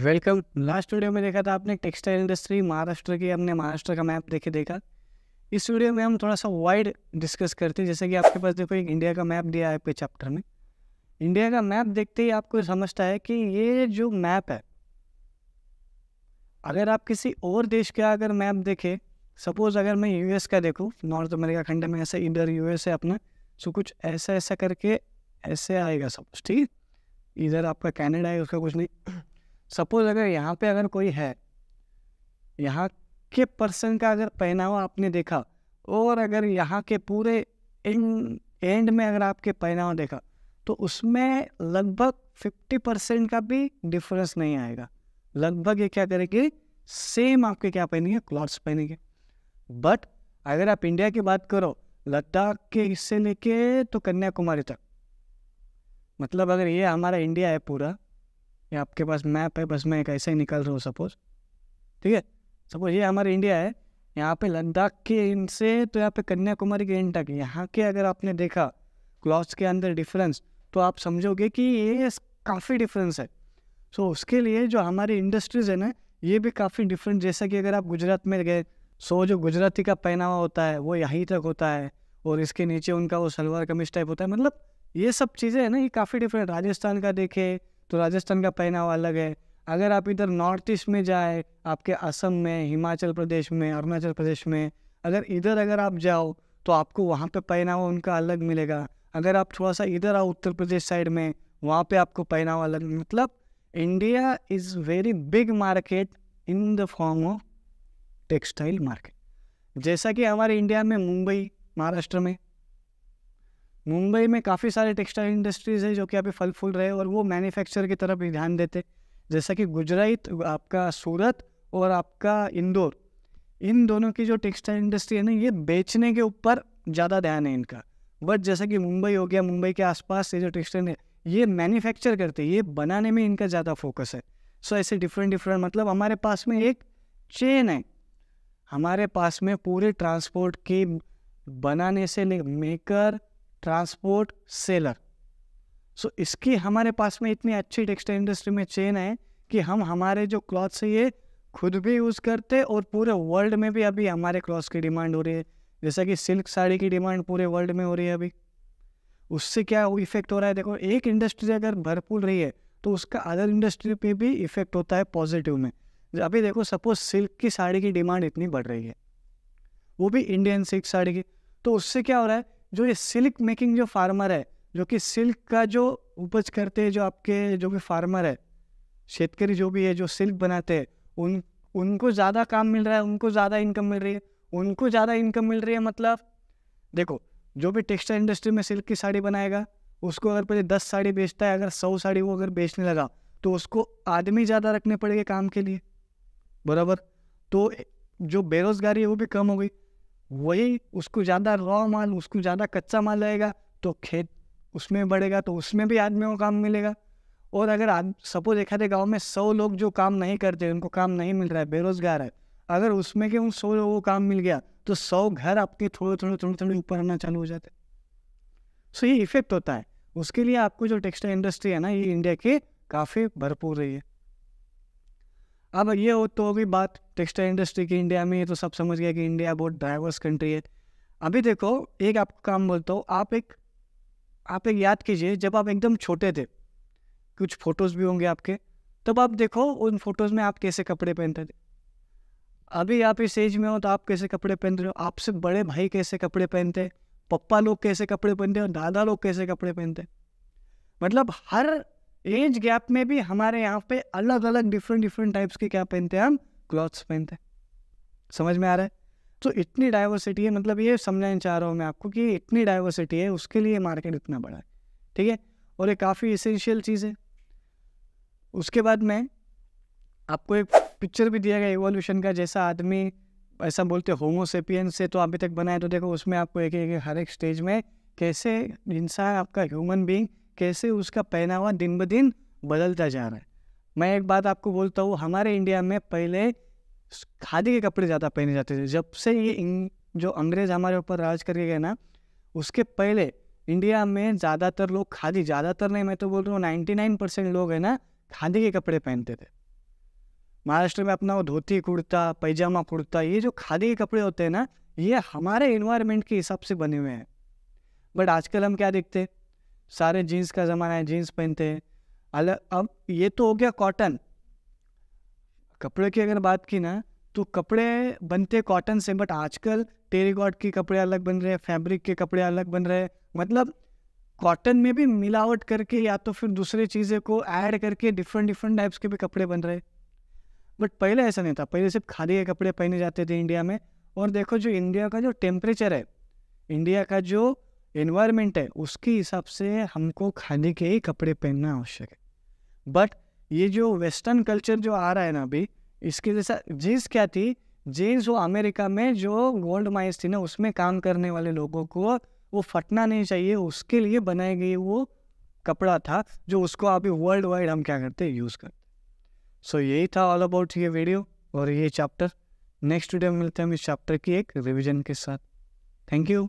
Welcome. Last video में देखा था आपने टेक्सटाइल इंडस्ट्री महाराष्ट्र की, हमने महाराष्ट्र का मैप देखा। इस वीडियो में हम थोड़ा सा वाइड डिस्कस करते हैं। जैसे कि आपके पास देखो एक इंडिया का मैप दिया है आपके चैप्टर में। इंडिया का मैप देखते ही आपको समझता है कि ये जो मैप है, अगर आप किसी और देश का अगर मैप देखें, सपोज अगर मैं यूएस का देखूँ, नॉर्थ अमेरिका खंड में ऐसे इधर यूएस है अपना, सो कुछ ऐसा ऐसा करके ऐसे आएगा सपोज, ठीक है। इधर आपका कनाडा है, उसका कुछ नहीं। सपोज अगर यहाँ पे अगर कोई है, यहाँ के पर्सन का अगर पहनावा आपने देखा, और अगर यहाँ के पूरे एंड में अगर आपके पहनावा देखा, तो उसमें लगभग 50% का भी डिफरेंस नहीं आएगा। लगभग ये क्या करेंगे, सेम आपके क्या पहनेंगे, क्लॉथ्स पहनेंगे। बट अगर आप इंडिया की बात करो, लद्दाख के हिस्से लेके तो कन्याकुमारी तक, मतलब अगर ये हमारा इंडिया है पूरा, ये आपके पास मैप है, बस मैं एक ऐसे ही निकाल रहा हूँ सपोज, ठीक है। सपोज ये हमारा इंडिया है, यहाँ पे लद्दाख के एंड से तो यहाँ पे कन्याकुमारी के एंड तक, यहाँ के अगर आपने देखा क्लॉथ्स के अंदर डिफरेंस, तो आप समझोगे कि ये काफ़ी डिफरेंस है। सो उसके लिए जो हमारी इंडस्ट्रीज़ है ना, ये भी काफ़ी डिफरेंट। जैसा कि अगर आप गुजरात में गए, सो जो गुजराती का पहनावा होता है वो यहीं तक होता है, और इसके नीचे उनका वो सलवार कमीज टाइप होता है। मतलब ये सब चीज़ें है ना, ये काफ़ी डिफरेंट। राजस्थान का देखे तो राजस्थान का पहनावा अलग है। अगर आप इधर नॉर्थ ईस्ट में जाए, आपके असम में, हिमाचल प्रदेश में, अरुणाचल प्रदेश में, अगर आप जाओ तो आपको वहाँ पे पहनावा उनका अलग मिलेगा। अगर आप थोड़ा सा इधर आओ उत्तर प्रदेश साइड में, वहाँ पे आपको पहनावा अलग। मतलब India is very big market in the form of textile market. जैसा कि हमारे इंडिया में मुंबई, महाराष्ट्र में, मुंबई में काफ़ी सारे टेक्सटाइल इंडस्ट्रीज़ है जो कि अभी फल फूल रहे हैं, और वो मैन्युफैक्चर की तरफ भी ध्यान देते। जैसा कि गुजरात, आपका सूरत और आपका इंदौर, इन दोनों की जो टेक्सटाइल इंडस्ट्री है ना, ये बेचने के ऊपर ज़्यादा ध्यान है इनका। बट जैसा कि मुंबई हो गया, मुंबई के आसपास से जो टेक्सटाइल है, ये मैन्युफैक्चर करते हैं, ये बनाने में इनका ज़्यादा फोकस है। सो ऐसे डिफरेंट मतलब हमारे पास में एक चेन है, हमारे पास में पूरे ट्रांसपोर्ट की, बनाने से ले मेकर, ट्रांसपोर्ट, सेलर। सो इसकी हमारे पास में इतनी अच्छी टेक्सटाइल इंडस्ट्री में चेन है कि हम हमारे जो क्लॉथ्स है ये खुद भी यूज़ करते, और पूरे वर्ल्ड में भी अभी हमारे क्लॉथ्स की डिमांड हो रही है। जैसा कि सिल्क साड़ी की डिमांड पूरे वर्ल्ड में हो रही है अभी। उससे क्या इफेक्ट हो रहा है, देखो एक इंडस्ट्री अगर भरपूर रही है तो उसका अदर इंडस्ट्री पे भी इफेक्ट होता है पॉजिटिव में। अभी देखो सपोज सिल्क की साड़ी की डिमांड इतनी बढ़ रही है, वो भी इंडियन सिल्क साड़ी की, तो उससे क्या हो रहा है, जो ये सिल्क मेकिंग जो फार्मर है, जो कि सिल्क का जो उपज करते हैं, जो आपके जो भी फार्मर है, शेतकरी जो भी है, जो सिल्क बनाते हैं, उनको ज़्यादा काम मिल रहा है, उनको ज़्यादा इनकम मिल रही है। उनको ज़्यादा इनकम मिल रही है मतलब देखो, जो भी टेक्सटाइल इंडस्ट्री में सिल्क की साड़ी बनाएगा, उसको अगर पहले 10 साड़ी बेचता है, अगर 100 साड़ी वो अगर बेचने लगा, तो उसको आदमी ज़्यादा रखने पड़ेंगे काम के लिए, बराबर। तो जो बेरोज़गारी है वो भी कम हो गई। वही उसको ज़्यादा रॉ माल, उसको ज़्यादा कच्चा माल लगेगा, तो खेत उसमें बढ़ेगा, तो उसमें भी आदमियों को काम मिलेगा। और अगर सपोज एक आधे गाँव में 100 लोग जो काम नहीं करते, उनको काम नहीं मिल रहा है, बेरोजगार है, अगर उसमें के उन 100 लोगों को काम मिल गया, तो 100 घर आपके थोड़े ऊपर आना चालू हो जाते। सो ये इफेक्ट होता है। उसके लिए आपको जो टेक्सटाइल इंडस्ट्री है ना, ये इंडिया की काफ़ी भरपूर रही है। अब ये तो होगी बात टेक्सटाइल इंडस्ट्री की इंडिया में, ये तो सब समझ गया कि इंडिया बहुत डाइवर्स कंट्री है। अभी देखो एक आपको काम बोलता हूँ, आप एक याद कीजिए, जब आप एकदम छोटे थे, कुछ फोटोज़ भी होंगे आपके, तब आप देखो उन फोटोज़ में आप कैसे कपड़े पहनते थे। अभी आप इस एज में हो तो आप कैसे कपड़े पहन रहे हो, आपसे बड़े भाई कैसे कपड़े पहनते, पप्पा लोग कैसे कपड़े पहनते, और दादा लोग कैसे कपड़े पहनते। मतलब हर एज गैप में भी हमारे यहाँ पे अलग अलग डिफरेंट टाइप्स के क्या पहनते हैं, हम क्लॉथ्स पहनते हैं। समझ में आ रहा है? तो इतनी डाइवर्सिटी है, मतलब ये समझाना चाह रहा हूँ मैं आपको कि इतनी डाइवर्सिटी है, उसके लिए मार्केट इतना बड़ा है, ठीक है। और ये काफ़ी इसेंशियल चीज़ है। उसके बाद में आपको एक पिक्चर भी दिया गया इवोल्यूशन का, जैसा आदमी, ऐसा बोलते होमो सेपियंस से तो अभी तक बनाए, तो देखो उसमें आपको एक हर एक स्टेज में कैसे इंसान, आपका ह्यूमन बीइंग, कैसे उसका पहनावा दिन ब दिन बदलता जा रहा है। मैं एक बात आपको बोलता हूँ, हमारे इंडिया में पहले खादी के कपड़े ज़्यादा पहने जाते थे। जब से ये जो अंग्रेज़ हमारे ऊपर राज करके गए ना, उसके पहले इंडिया में ज़्यादातर लोग खादी, ज़्यादातर नहीं, मैं तो बोल रहा हूँ 99% लोग है ना, खादी के कपड़े पहनते थे। महाराष्ट्र में अपना वो धोती कुर्ता, पैजामा कुर्ता, ये जो खादी के कपड़े होते हैं ना, ये हमारे इन्वायरमेंट के हिसाब से बने हुए हैं। बट आजकल हम क्या देखते हैं, सारे जीन्स का ज़माना है, जीन्स पहनते हैं। अलग, अब ये तो हो गया कॉटन। कपड़े की अगर बात की ना, तो कपड़े बनते कॉटन से, बट आजकल टेरिकॉट के कपड़े अलग बन रहे हैं, फैब्रिक के कपड़े अलग बन रहे हैं। मतलब कॉटन में भी मिलावट करके या तो फिर दूसरी चीज़ें को ऐड करके डिफरेंट डिफरेंट टाइप्स के भी कपड़े बन रहे हैं। बट पहले ऐसा नहीं था, पहले सिर्फ खादी के कपड़े पहने जाते थे इंडिया में। और देखो जो इंडिया का जो टेम्परेचर है, इंडिया का जो एनवायरनमेंट है, उसके हिसाब से हमको खादी के ही कपड़े पहनना आवश्यक है। बट ये जो वेस्टर्न कल्चर जो आ रहा है ना अभी, इसके जैसा जीन्स क्या थी, जीन्स वो अमेरिका में जो गोल्ड माइंस थी ना, उसमें काम करने वाले लोगों को वो फटना नहीं चाहिए, उसके लिए बनाई गई वो कपड़ा था, जो उसको अभी वर्ल्ड वाइड हम क्या करते हैं, यूज़ करते। सो यही था ऑल अबाउट ये वीडियो और ये चैप्टर। नेक्स्ट वीडियो में मिलते हैं हम इस चैप्टर की एक रिवीजन के साथ। Thank you.